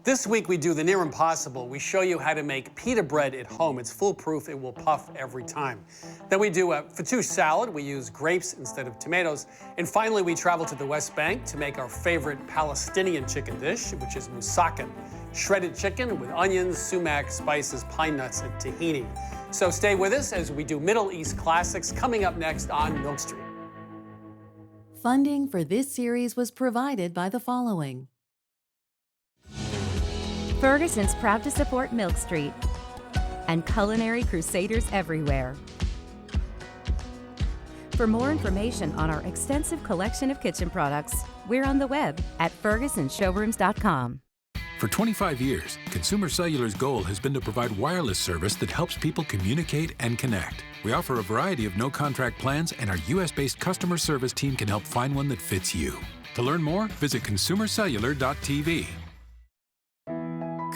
This week we do the near impossible. We show you how to make pita bread at home. It's foolproof. It will puff every time. Then we do a fattoush salad. We use grapes instead of tomatoes. And finally, we travel to the West Bank to make our favorite Palestinian chicken dish, which is moussaka, shredded chicken with onions, sumac, spices, pine nuts, and tahini. So stay with us as we do Middle East classics coming up next on Milk Street. Funding for this series was provided by the following. Ferguson's proud to support Milk Street and Culinary Crusaders everywhere. For more information on our extensive collection of kitchen products, we're on the web at fergusonshowrooms.com. For 25 years, Consumer Cellular's goal has been to provide wireless service that helps people communicate and connect. We offer a variety of no-contract plans, and our U.S.-based customer service team can help find one that fits you. To learn more, visit consumercellular.tv.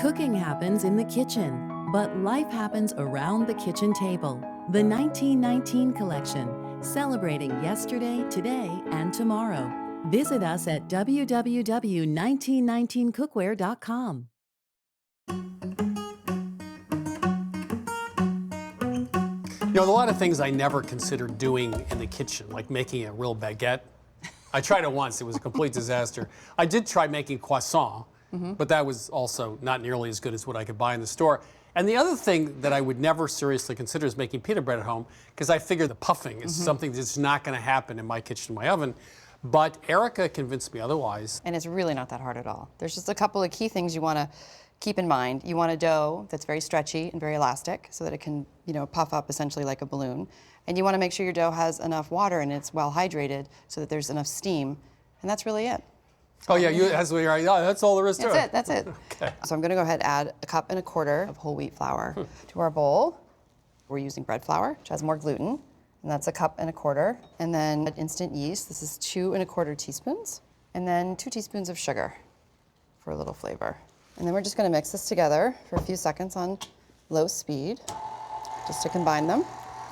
Cooking happens in the kitchen, but life happens around the kitchen table. The 1919 collection, celebrating yesterday, today, and tomorrow. Visit us at www.1919cookware.com. You know, a lot of things I never considered doing in the kitchen, like making a real baguette. I tried it once. It was a complete disaster. I did try making croissant. But that was also not nearly as good as what I could buy in the store. And the other thing that I would never seriously consider is making pita bread at home, because I figure the puffing is something that's not going to happen in my kitchen, my oven. But Erica convinced me otherwise. And it's really not that hard at all. There's just a couple of key things you want to keep in mind. You want a dough that's very stretchy and very elastic so that it can, puff up essentially like a balloon. And you want to make sure your dough has enough water and it's well hydrated so that there's enough steam. And that's really it. Oh yeah, that's all there is to it. That's it. Okay. So I'm going to go ahead and add 1.25 cups of whole wheat flour to our bowl. We're using bread flour, which has more gluten, and that's 1.25 cups. And then instant yeast. This is 2¼ teaspoons, and then 2 teaspoons of sugar for a little flavor. And then we're just going to mix this together for a few seconds on low speed, just to combine them.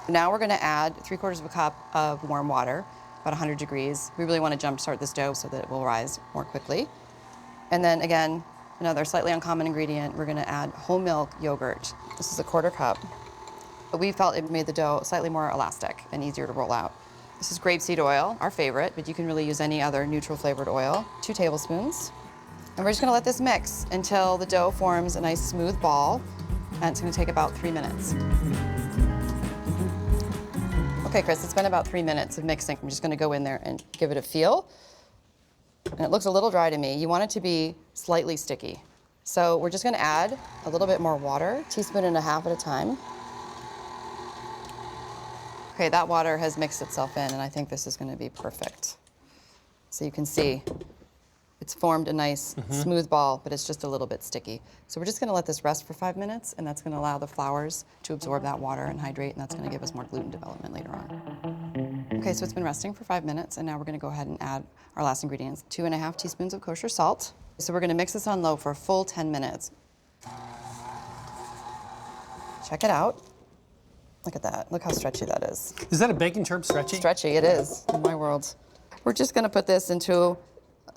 Now we're going to add 3/4 cup of warm water. About 100 degrees. We really want to jumpstart this dough so that it will rise more quickly. And then again, another slightly uncommon ingredient, we're going to add whole milk yogurt. This is 1/4 cup. We felt it made the dough slightly more elastic and easier to roll out. This is grapeseed oil, our favorite, but you can really use any other neutral flavored oil. 2 tablespoons. And we're just going to let this mix until the dough forms a nice smooth ball, and it's going to take about 3 minutes. Okay, Chris, it's been about 3 minutes of mixing. I'm just going to go in there and give it a feel. And it looks a little dry to me. You want it to be slightly sticky. So we're just going to add a little bit more water, 1.5 teaspoons at a time. Okay, that water has mixed itself in, and I think this is going to be perfect. So you can see it's formed a nice smooth ball, but it's just a little bit sticky. So we're just going to let this rest for 5 minutes, and that's going to allow the flours to absorb that water and hydrate, and that's going to give us more gluten development later on. Okay, so it's been resting for 5 minutes, and now we're going to go ahead and add our last ingredients, 2½ teaspoons of kosher salt. So we're going to mix this on low for a full 10 minutes. Check it out. Look at that. Look how stretchy that is. Is that a baking term, stretchy? Stretchy, it is, in my world. We're just going to put this into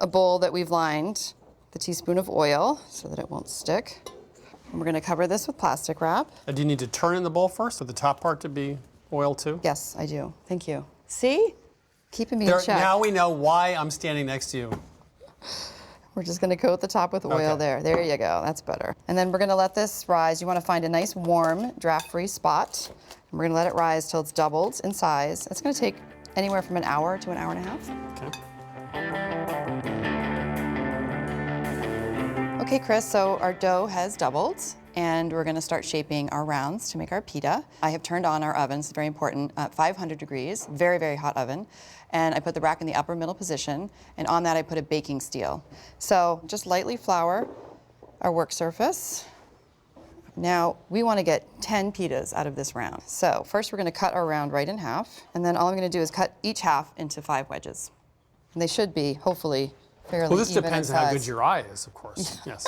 a bowl that we've lined with a teaspoon of oil so that it won't stick. And we're going to cover this with plastic wrap. Do you need to turn in the bowl first, or the top part to be oil too? Yes, I do. Thank you. See? Keeping me in check. Now we know why I'm standing next to you. We're just going to coat the top with oil there. There you go. That's better. And then we're going to let this rise. You want to find a nice, warm, draft-free spot. And we're going to let it rise till it's doubled in size. It's going to take anywhere from an hour to an hour and a half. Okay. Okay, Chris, so our dough has doubled, and we're gonna start shaping our rounds to make our pita. I have turned on our oven, it's very important, 500 degrees, very, very hot oven. And I put the rack in the upper middle position, and on that I put a baking steel. So just lightly flour our work surface. Now, we want to get 10 pitas out of this round. So first we're going to cut our round right in half, and then all I'm going to do is cut each half into 5 wedges. And they should be, hopefully, fairly Well, this even depends in on how size. good your eye is, of course. Yes.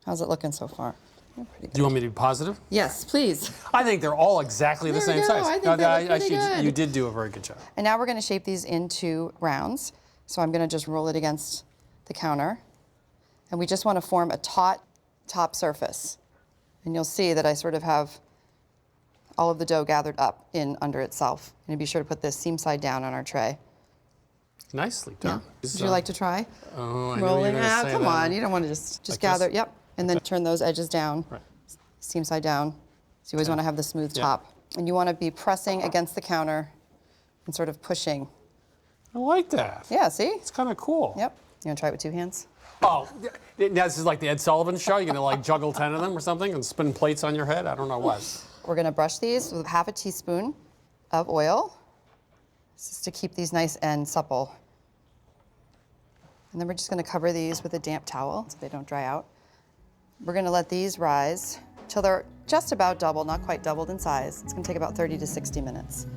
How's it looking so far? Yeah, pretty good. Do you want me to be positive? Yes, please. I think they're all exactly the There we same go. size. I think that looks pretty good. You did do a very good job. And now we're going to shape these into rounds. So I'm going to just roll it against the counter. And we just want to form a taut top surface. And you'll see that I sort of have all of the dough gathered up in under itself. And be sure to put this seam side down on our tray. Nicely done. Would you like to try? Oh, I know Rolling you're gonna out. say Come that. on, you don't want to just Like gather. this? Yep. And then turn those edges down. Right. Seam side down. So you always want to have the smooth top. And you want to be pressing against the counter and sort of pushing. I like that. Yeah, see? It's kind of cool. Yep. You want to try it with 2 hands? Oh, now this is like the Ed Sullivan Show. You're gonna like juggle 10 of them or something and spin plates on your head. I don't know what. We're going to brush these with half a teaspoon of oil, just to keep these nice and supple. And then we're just going to cover these with a damp towel so they don't dry out. We're going to let these rise till they're just about double, not quite doubled in size. It's going to take about 30 to 60 minutes.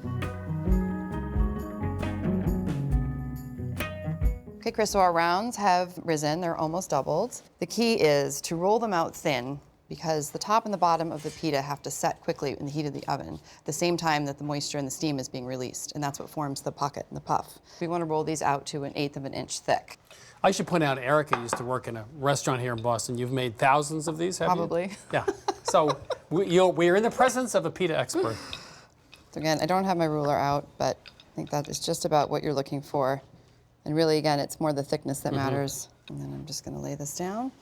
Okay, Chris, so our rounds have risen. They're almost doubled. The key is to roll them out thin because the top and the bottom of the pita have to set quickly in the heat of the oven at the same time that the moisture and the steam is being released, and that's what forms the pocket and the puff. We want to roll these out to 1/8 of an inch thick. I should point out, Erica used to work in a restaurant here in Boston. You've made thousands of these, have Probably. you? Yeah. So we're in the presence of a pita expert. So again, I don't have my ruler out, but I think that is just about what you're looking for. And really, again, it's more the thickness that matters. And then I'm just going to lay this down.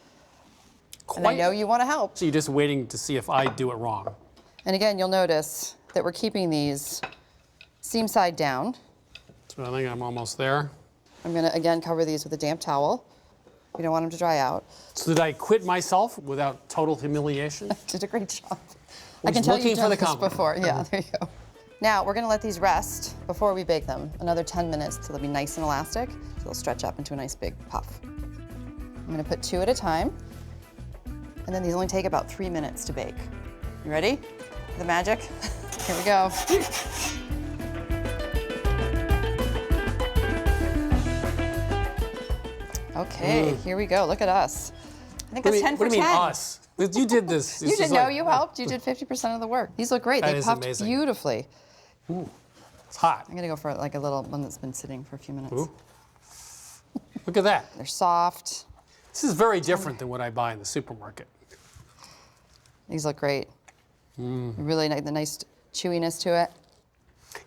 And I know you want to help. So you're just waiting to see if I do it wrong. And again, you'll notice that we're keeping these seam side down. So I think I'm almost there. I'm going to, again, cover these with a damp towel. We don't want them to dry out. So did I quit myself without total humiliation? Did a great job. I Was can tell looking you've for done the this compliment. before. Yeah, there you go. Now, we're going to let these rest before we bake them. Another 10 minutes till they'll be nice and elastic. So they'll stretch up into a nice big puff. I'm going to put 2 at a time. And then these only take about 3 minutes to bake. You ready? The magic? Here we go. Okay, here we go. Look at us. I think that's 10 for What do you 10. mean us? You did this. You This is didn't know like- you helped. You did 50% of the work. These look great. That They is puffed amazing. beautifully. It's hot. I'm gonna go for like a little one that's been sitting for a few minutes. Ooh. Look at that. They're soft. This is very different than what I buy in the supermarket. These look great. Really the nice chewiness to it.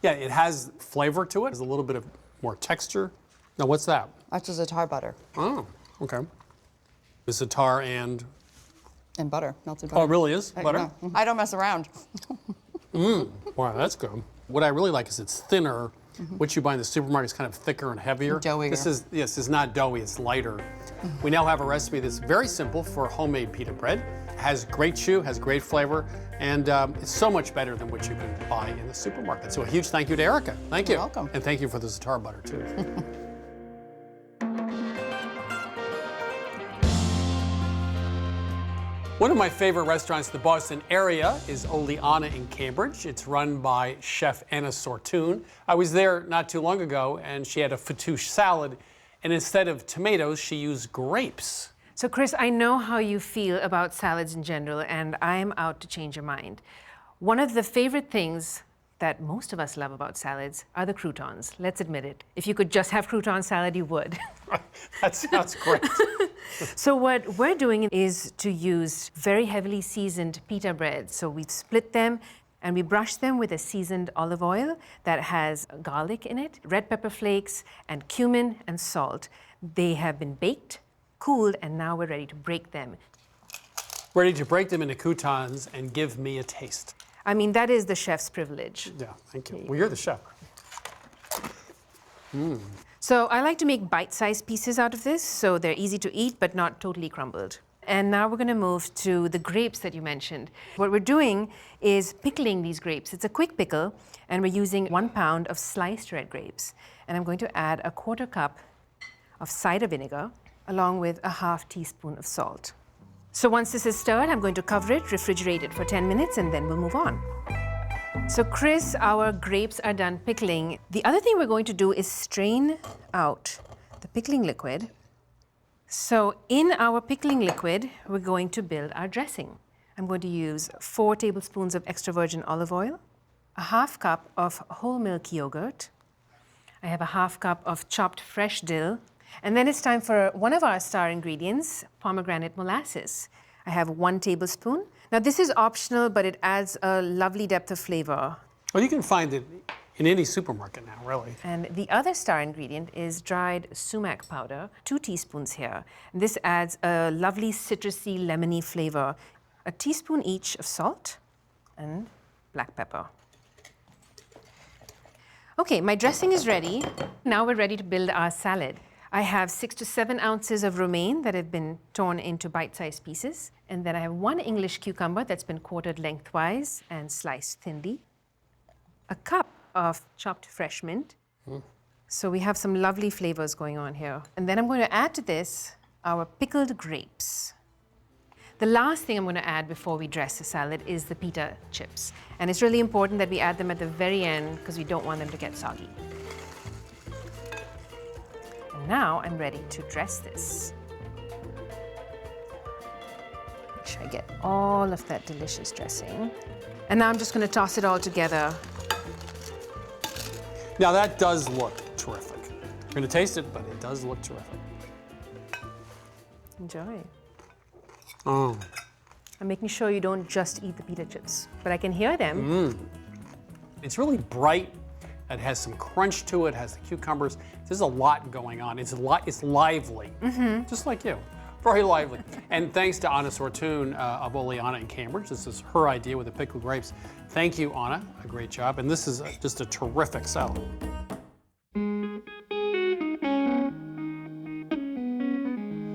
Yeah, it has flavor to it. There's a little bit of more texture. Now, what's that? That's just za'atar butter Oh, okay. It's za'atar and, and butter, melted oh, butter. it really is? Butter? No, I don't mess around. Wow, that's good. What I really like is it's thinner. What you buy in the supermarket is kind of thicker and heavier. Doughier. This is not doughy, it's lighter. We now have a recipe that's very simple for homemade pita bread. Has great chew, has great flavor, and it's so much better than what you can buy in the supermarket. So a huge thank you to Erica. Thank you. You're welcome. And thank you for the za'atar butter, too. One of my favorite restaurants in the Boston area is Oleana in Cambridge. It's run by Chef Anna Sortune. I was there not too long ago, and she had a fattoush salad, and instead of tomatoes, she used grapes. So, Chris, I know how you feel about salads in general, and I'm out to change your mind. One of the favorite things that most of us love about salads are the croutons. Let's admit it. If you could just have crouton salad, you would. That sounds great. So what we're doing is to use very heavily seasoned pita bread. So we've split them and we brush them with a seasoned olive oil that has garlic in it, red pepper flakes, and cumin and salt. They have been baked, cooled, and now we're ready to break them. Ready to break them into croutons and give me a taste. I mean, that is the chef's privilege. Yeah, thank you. Well, you're the chef. So I like to make bite-sized pieces out of this, so they're easy to eat, but not totally crumbled. And now we're gonna move to the grapes that you mentioned. What we're doing is pickling these grapes. It's a quick pickle, and we're using 1 pound of sliced red grapes. And I'm going to add a 1/4 cup of cider vinegar, along with a 1/2 teaspoon of salt. So once this is stirred, I'm going to cover it, refrigerate it for 10 minutes, and then we'll move on. So Chris, our grapes are done pickling. The other thing we're going to do is strain out the pickling liquid. So in our pickling liquid, we're going to build our dressing. I'm going to use 4 tablespoons of extra virgin olive oil, a half cup of whole milk yogurt. I have a half cup of chopped fresh dill. And then it's time for one of our star ingredients, pomegranate molasses. I have 1 tablespoon. Now this is optional, but it adds a lovely depth of flavor. Well, you can find it in any supermarket now, really. And the other star ingredient is dried sumac powder, 2 teaspoons here. This adds a lovely citrusy, lemony flavor. A teaspoon each of salt and black pepper. Okay, my dressing is ready. Now we're ready to build our salad. I have 6 to 7 ounces of romaine that have been torn into bite-sized pieces. And then I have 1 English cucumber that's been quartered lengthwise and sliced thinly. A cup of chopped fresh mint. So we have some lovely flavors going on here. And then I'm going to add to this our pickled grapes. The last thing I'm going to add before we dress the salad is the pita chips. And it's really important that we add them at the very end because we don't want them to get soggy. And now I'm ready to dress this. Make sure I get all of that delicious dressing. And now I'm just going to toss it all together. Now that does look terrific. You're going to taste it, but it does look terrific. Enjoy. Oh. I'm making sure you don't just eat the pita chips, but I can hear them. It's really bright. It has some crunch to it, has the cucumbers. There's a lot going on. It's lively, just like you. Very lively. And thanks to Anna Sortun of Oleana in Cambridge. This is her idea with the pickled grapes. Thank you, Anna. A great job. And this is just a terrific salad.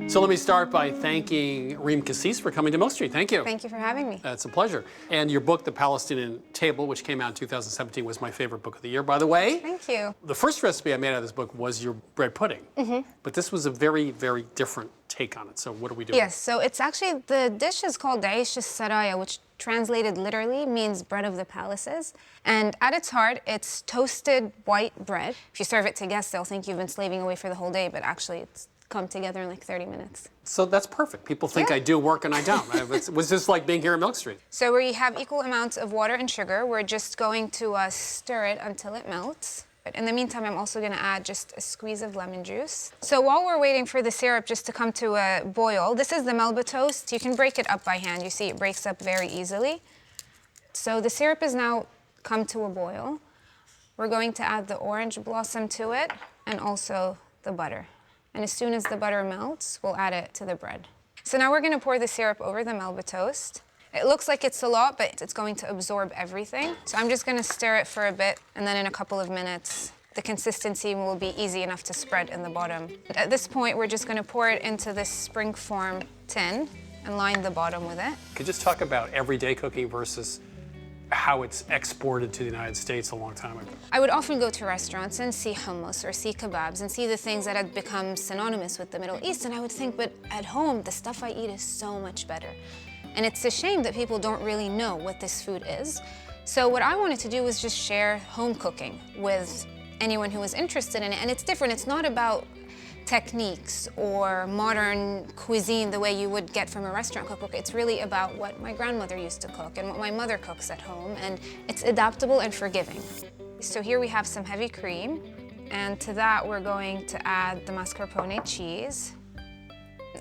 So let me start by thanking Reem Kassis for coming to Milk Street. Thank you. Thank you for having me. It's a pleasure. And your book, The Palestinian Table, which came out in 2017, was my favorite book of the year, by the way. Thank you. The first recipe I made out of this book was your bread pudding. But this was a very, very different take on it. So what are we doing? Yes, so it's actually, the dish is called Daish Saraya, which translated literally means bread of the palaces. And at its heart, it's toasted white bread. If you serve it to guests, they'll think you've been slaving away for the whole day, but actually it's come together in like 30 minutes. So that's perfect. People think I do work and I don't. It was just like being here at Milk Street. So we have equal amounts of water and sugar. We're just going to stir it until it melts. In the meantime, I'm also going to add just a squeeze of lemon juice. So while we're waiting for the syrup just to come to a boil, this is the Melba toast. You can break it up by hand. You see it breaks up very easily. So the syrup is now come to a boil. We're going to add the orange blossom to it and also the butter. And as soon as the butter melts, we'll add it to the bread. So now we're going to pour the syrup over the Melba toast. It looks like it's a lot, but it's going to absorb everything. So I'm just going to stir it for a bit, and then in a couple of minutes, the consistency will be easy enough to spread in the bottom. At this point, we're just going to pour it into this springform tin and line the bottom with it. Could you just talk about everyday cooking versus how it's exported to the United States a long time ago? I would often go to restaurants and see hummus or see kebabs and see the things that had become synonymous with the Middle East, and I would think, but at home, the stuff I eat is so much better. And it's a shame that people don't really know what this food is. So what I wanted to do was just share home cooking with anyone who was interested in it. And it's different. It's not about techniques or modern cuisine the way you would get from a restaurant cookbook. It's really about what my grandmother used to cook and what my mother cooks at home. And it's adaptable and forgiving. So here we have some heavy cream. And to that, we're going to add the mascarpone cheese.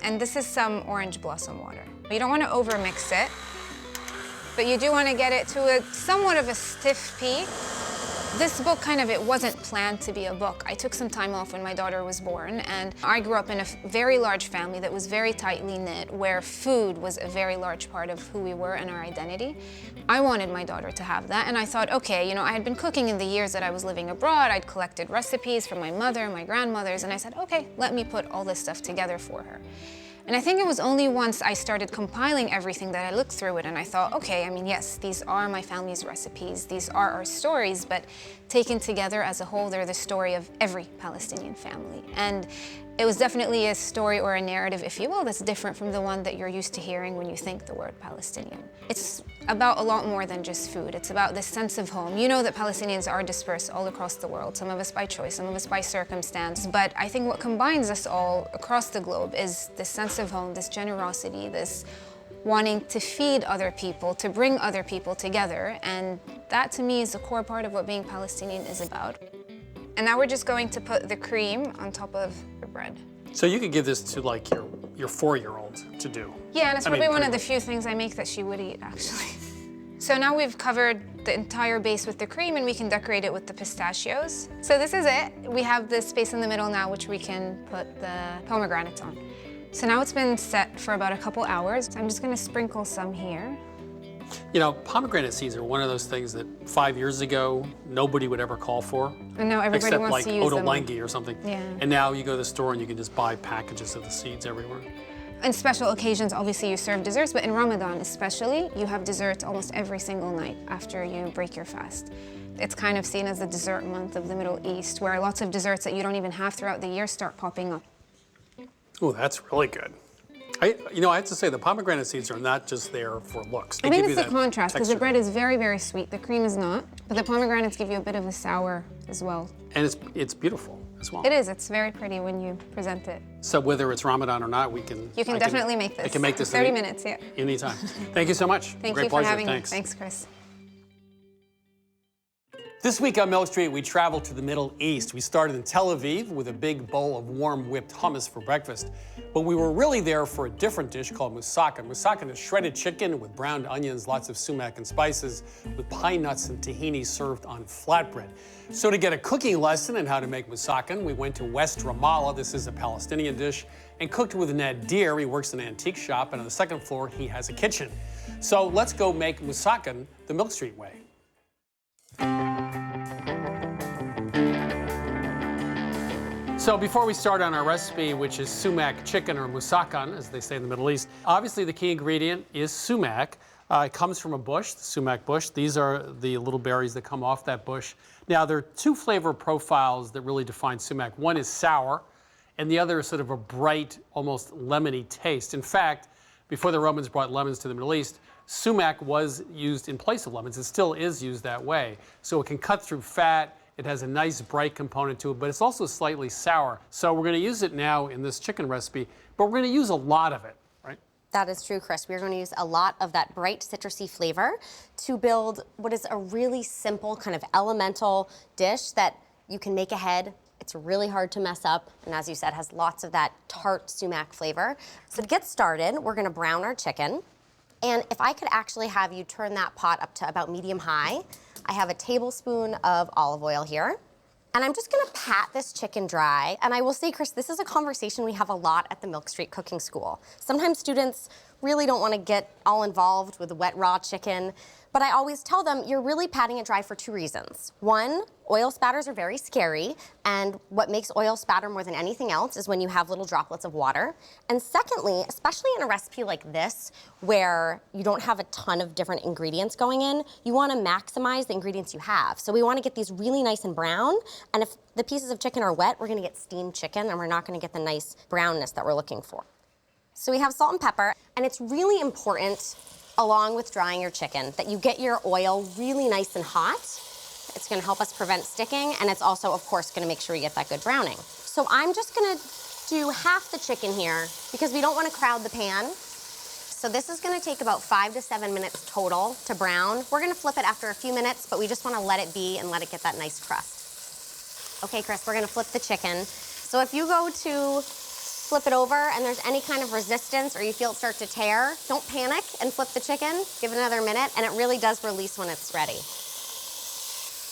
And this is some orange blossom water. You don't want to overmix it, but you do want to get it to a somewhat of a stiff peak. This book it wasn't planned to be a book. I took some time off when my daughter was born, and I grew up in a very large family that was very tightly knit, where food was a very large part of who we were and our identity. I wanted my daughter to have that, and I thought, okay, I had been cooking in the years that I was living abroad. I'd collected recipes from my mother, my grandmothers, and I said, okay, let me put all this stuff together for her. And I think it was only once I started compiling everything that I looked through it and I thought, okay, yes, these are my family's recipes, these are our stories, but taken together as a whole, they're the story of every Palestinian family. And It was definitely a story or a narrative, if you will, that's different from the one that you're used to hearing when you think the word Palestinian. It's about a lot more than just food. It's about this sense of home. You know that Palestinians are dispersed all across the world, some of us by choice, some of us by circumstance. But I think what combines us all across the globe is this sense of home, this generosity, this wanting to feed other people, to bring other people together. And that to me is the core part of what being Palestinian is about. And now we're just going to put the cream on top of the bread. So you could give this to like your 4-year-old to do. Yeah, and it's probably one of the few things I make that she would eat, actually. So now we've covered the entire base with the cream, and we can decorate it with the pistachios. So this is it. We have the space in the middle now, which we can put the pomegranates on. So now it's been set for about a couple hours. So I'm just gonna sprinkle some here. You know, pomegranate seeds are one of those things that 5 years ago, nobody would ever call for. And now everybody except wants like to use them. Ottolenghi or something. Yeah. And now you go to the store and you can just buy packages of the seeds everywhere. In special occasions, obviously you serve desserts, but in Ramadan especially, you have desserts almost every single night after you break your fast. It's kind of seen as the dessert month of the Middle East, where lots of desserts that you don't even have throughout the year start popping up. Oh, that's really good. I have to say, the pomegranate seeds are not just there for looks. They I think give it's you the that contrast, because the texture. bread is very, very sweet. The cream is not, but the pomegranates give you a bit of a sour as well. And it's beautiful as well. It is, it's very pretty when you present it. So whether it's Ramadan or not, You can definitely make this. I can make this 30 minutes, yeah. anytime. Thank you so much. Thank Great you for pleasure. having Thanks. me. Thanks, Chris. This week on Milk Street, we traveled to the Middle East. We started in Tel Aviv with a big bowl of warm whipped hummus for breakfast. But we were really there for a different dish called moussaka. Moussaka is shredded chicken with browned onions, lots of sumac and spices, with pine nuts and tahini served on flatbread. So to get a cooking lesson on how to make moussaka, we went to West Ramallah. This is a Palestinian dish, and cooked with Nadir. He works in an antique shop, and on the second floor, he has a kitchen. So let's go make moussaka the Milk Street way. So before we start on our recipe, which is sumac chicken, or moussakan, as they say in the Middle East, obviously the key ingredient is sumac. It comes from a bush, the sumac bush. These are the little berries that come off that bush. Now, there are two flavor profiles that really define sumac. One is sour, and the other is sort of a bright, almost lemony taste. In fact, before the Romans brought lemons to the Middle East, sumac was used in place of lemons. It still is used that way. So it can cut through fat. It has a nice bright component to it, but it's also slightly sour. So we're going to use it now in this chicken recipe, but we're going to use a lot of it, right? That is true, Chris. We're going to use a lot of that bright citrusy flavor to build what is a really simple kind of elemental dish that you can make ahead. It's really hard to mess up, and as you said, has lots of that tart sumac flavor. So to get started, we're going to brown our chicken. And if I could actually have you turn that pot up to about medium high, I have a tablespoon of olive oil here. And I'm just gonna pat this chicken dry. And I will say, Chris, this is a conversation we have a lot at the Milk Street Cooking School. Sometimes students really don't wanna get all involved with wet raw chicken, but I always tell them you're really patting it dry for two reasons. One, oil spatters are very scary, and what makes oil spatter more than anything else is when you have little droplets of water. And secondly, especially in a recipe like this, where you don't have a ton of different ingredients going in, you wanna maximize the ingredients you have. So we wanna get these really nice and brown, and if the pieces of chicken are wet, we're gonna get steamed chicken, and we're not gonna get the nice brownness that we're looking for. So we have salt and pepper, and it's really important, along with drying your chicken, that you get your oil really nice and hot. It's gonna help us prevent sticking, and it's also, of course, gonna make sure you get that good browning. So I'm just gonna do half the chicken here, because we don't wanna crowd the pan. So this is gonna take about 5 to 7 minutes total to brown. We're gonna flip it after a few minutes, but we just wanna let it be and let it get that nice crust. Okay, Chris, we're gonna flip the chicken. So if you go to flip it over and there's any kind of resistance or you feel it start to tear, don't panic and flip the chicken. Give it another minute, and it really does release when it's ready.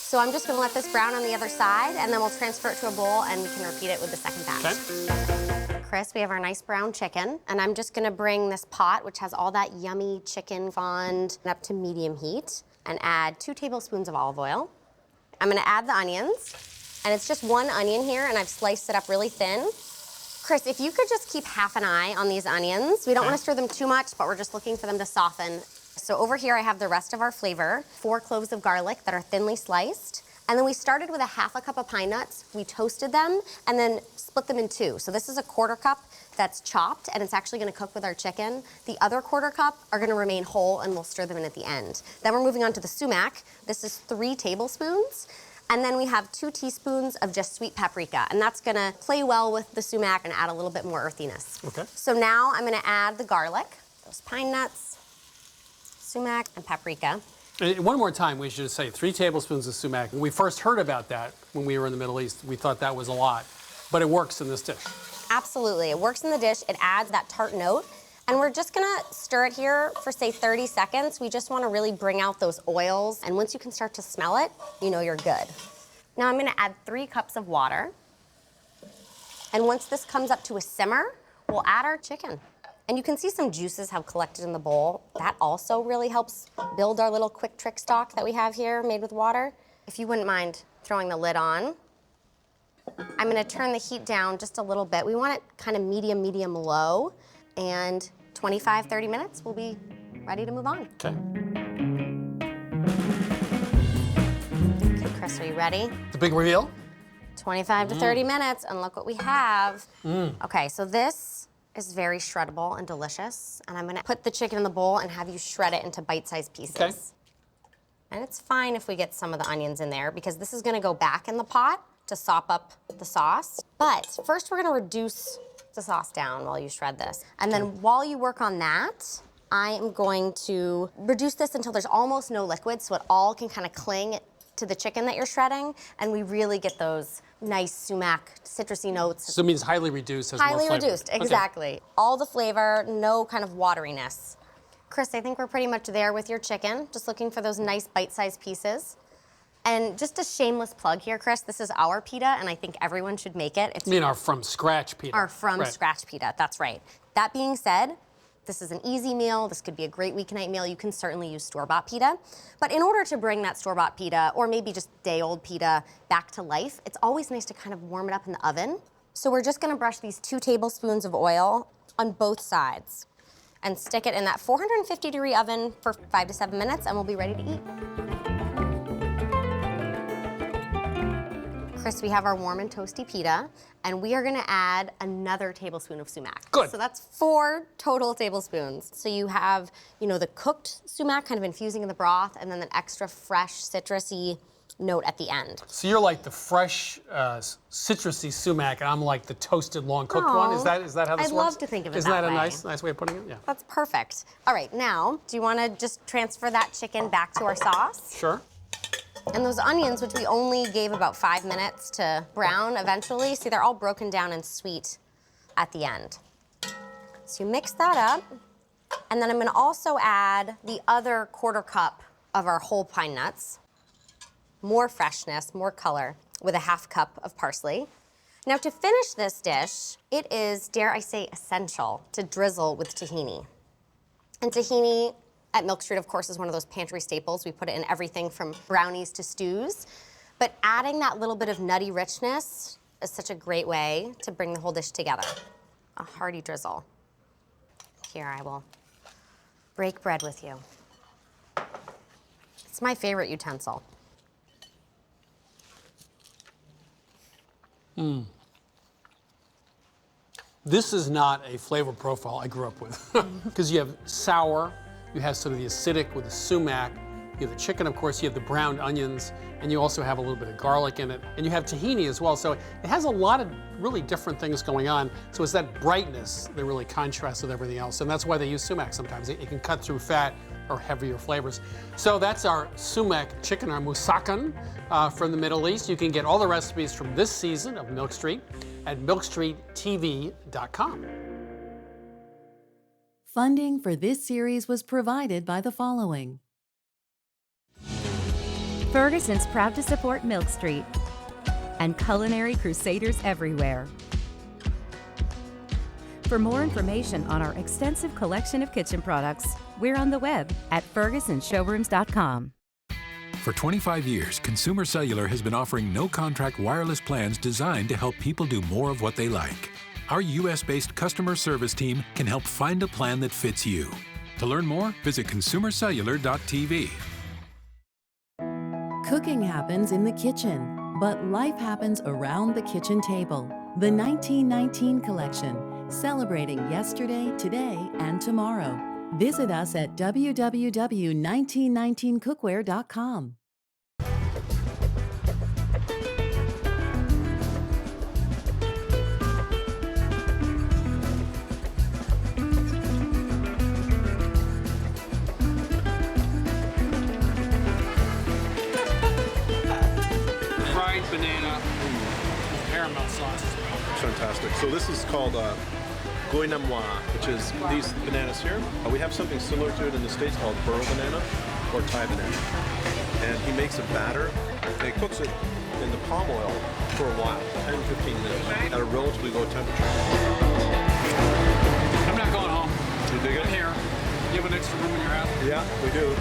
So I'm just gonna let this brown on the other side, and then we'll transfer it to a bowl and we can repeat it with the second batch. Okay. Chris, we have our nice brown chicken, and I'm just gonna bring this pot, which has all that yummy chicken fond, up to medium heat, and add 2 tablespoons of olive oil. I'm gonna add the onions, and it's just 1 onion here, and I've sliced it up really thin. Chris, if you could just keep half an eye on these onions. We don't want to stir them too much, but we're just looking for them to soften. So over here I have the rest of our flavor, 4 cloves of garlic that are thinly sliced. And then we started with a half a cup of pine nuts. We toasted them and then split them in two. So this is a quarter cup that's chopped, and it's actually gonna cook with our chicken. The other quarter cup are gonna remain whole, and we'll stir them in at the end. Then we're moving on to the sumac. This is 3 tablespoons. And then we have 2 teaspoons of just sweet paprika, and that's gonna play well with the sumac and add a little bit more earthiness. Okay. So now I'm gonna add the garlic, those pine nuts, sumac, and paprika. And one more time, we should say 3 tablespoons of sumac. When we first heard about that when we were in the Middle East, we thought that was a lot, but it works in this dish. Absolutely, it works in the dish. It adds that tart note. And we're just gonna stir it here for say 30 seconds. We just wanna really bring out those oils. And once you can start to smell it, you know you're good. Now I'm gonna add 3 cups of water. And once this comes up to a simmer, we'll add our chicken. And you can see some juices have collected in the bowl. That also really helps build our little quick trick stock that we have here made with water. If you wouldn't mind throwing the lid on, I'm gonna turn the heat down just a little bit. We want it kind of medium low. And 25, 30 minutes, we'll be ready to move on. Okay. Okay, Chris, are you ready? The big reveal? 25 to 30 minutes, and look what we have. Okay, so this is very shreddable and delicious. And I'm gonna put the chicken in the bowl and have you shred it into bite-sized pieces. Okay. And it's fine if we get some of the onions in there because this is gonna go back in the pot to sop up the sauce. But first we're gonna reduce the sauce down while you shred this. And then while you work on that, I am going to reduce this until there's almost no liquid so it all can kind of cling to the chicken that you're shredding, and we really get those nice sumac citrusy notes. So it means highly reduced, has more Highly flavor. reduced, exactly. All the flavor, no kind of wateriness. Chris, I think we're pretty much there with your chicken, just looking for those nice bite-sized pieces. And just a shameless plug here, Chris, this is our pita, and I think everyone should make it. It's I mean our from-scratch pita. our from Right. scratch pita, that's right. That being said, this is an easy meal. This could be a great weeknight meal. You can certainly use store-bought pita. But in order to bring that store-bought pita, or maybe just day-old pita, back to life, it's always nice to kind of warm it up in the oven. So we're just gonna brush these 2 tablespoons of oil on both sides and stick it in that 450-degree oven for 5 to 7 minutes, and we'll be ready to eat. Chris, we have our warm and toasty pita, and we are gonna add another tablespoon of sumac. Good. So that's 4 total tablespoons. So you have, you know, the cooked sumac kind of infusing in the broth, and then an extra fresh citrusy note at the end. So you're like the fresh, citrusy sumac, and I'm like the toasted, long-cooked one. Is that how this I'd works? love to think of it Isn't that that a way. nice way of putting it? Yeah. That's perfect. All right, now, do you wanna just transfer that chicken back to our sauce? Sure. And those onions, which we only gave about 5 minutes to brown eventually, see they're all broken down and sweet at the end. So you mix that up, and then I'm gonna also add the other quarter cup of our whole pine nuts. More freshness, more color, with a half cup of parsley. Now to finish this dish, it is, dare I say, essential to drizzle with tahini. And tahini at Milk Street, of course, is one of those pantry staples. We put it in everything from brownies to stews. But adding that little bit of nutty richness is such a great way to bring the whole dish together. A hearty drizzle. Here, I will break bread with you. It's my favorite utensil. This is not a flavor profile I grew up with. Because you have sour, you have sort of the acidic with the sumac, you have the chicken, of course, you have the browned onions, and you also have a little bit of garlic in it, and you have tahini as well. So it has a lot of really different things going on. So it's that brightness that really contrasts with everything else, and that's why they use sumac sometimes. It can cut through fat or heavier flavors. So that's our sumac chicken, our moussakhan from the Middle East. You can get all the recipes from this season of Milk Street at milkstreettv.com. Funding for this series was provided by the following. Ferguson's proud to support Milk Street and culinary crusaders everywhere. For more information on our extensive collection of kitchen products, we're on the web at fergusonshowrooms.com. For 25 years, Consumer Cellular has been offering no-contract wireless plans designed to help people do more of what they like. Our U.S.-based customer service team can help find a plan that fits you. To learn more, visit consumercellular.tv. Cooking happens in the kitchen, but life happens around the kitchen table. The 1919 collection, celebrating yesterday, today, and tomorrow. Visit us at www.1919cookware.com. Fried banana with caramel sauce as well. Fantastic. So this is called goy namois, which is these bananas here. We have something similar to it in the States called burro banana or Thai banana. And he makes a batter and he cooks it in the palm oil for a while, 10-15 minutes, at a relatively low temperature. I'm not going home. You dig it? I'm here. You have an extra room in your house? Yeah, we do.